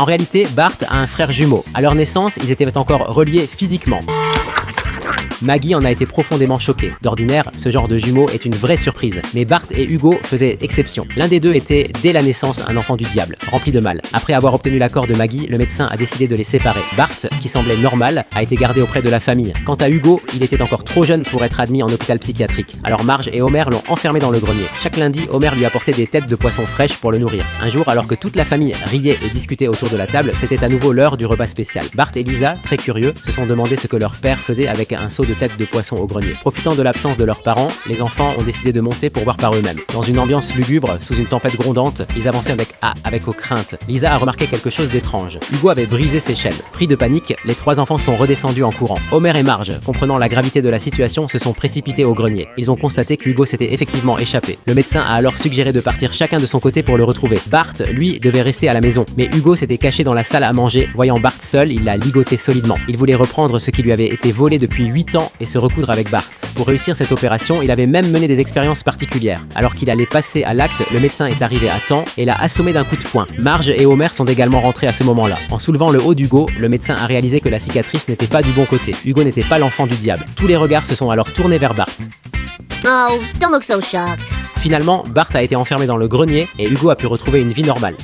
En réalité, Bart a un frère jumeau. À leur naissance, ils étaient encore reliés physiquement. Maggie en a été profondément choquée. D'ordinaire, ce genre de jumeaux est une vraie surprise. Mais Bart et Hugo faisaient exception. L'un des deux était, dès la naissance, un enfant du diable, rempli de mal. Après avoir obtenu l'accord de Maggie, le médecin a décidé de les séparer. Bart, qui semblait normal, a été gardé auprès de la famille. Quant à Hugo, il était encore trop jeune pour être admis en hôpital psychiatrique. Alors Marge et Homer l'ont enfermé dans le grenier. Chaque lundi, Homer lui apportait des têtes de poisson fraîches pour le nourrir. Un jour, alors que toute la famille riait et discutait autour de la table, c'était à nouveau l'heure du repas spécial. Bart et Lisa, très curieux, se sont demandé ce que leur père faisait avec un seau de têtes de poisson au grenier. Profitant de l'absence de leurs parents, les enfants ont décidé de monter pour voir par eux-mêmes. Dans une ambiance lugubre, sous une tempête grondante, ils avançaient avec crainte. Lisa a remarqué quelque chose d'étrange. Hugo avait brisé ses chaînes. Pris de panique, les trois enfants sont redescendus en courant. Homer et Marge, comprenant la gravité de la situation, se sont précipités au grenier. Ils ont constaté que Hugo s'était effectivement échappé. Le médecin a alors suggéré de partir chacun de son côté pour le retrouver. Bart, lui, devait rester à la maison, mais Hugo s'était caché dans la salle à manger. Voyant Bart seul, il l'a ligoté solidement. Il voulait reprendre ce qui lui avait été volé depuis 8 ans et se recoudre avec Bart. Pour réussir cette opération, il avait même mené des expériences particulières. Alors qu'il allait passer à l'acte, le médecin est arrivé à temps et l'a assommé d'un coup de poing. Marge et Homer sont également rentrés à ce moment-là. En soulevant le haut d'Hugo, le médecin a réalisé que la cicatrice n'était pas du bon côté. Hugo n'était pas l'enfant du diable. Tous les regards se sont alors tournés vers Bart. Oh, don't look so shocked. Finalement, Bart a été enfermé dans le grenier et Hugo a pu retrouver une vie normale.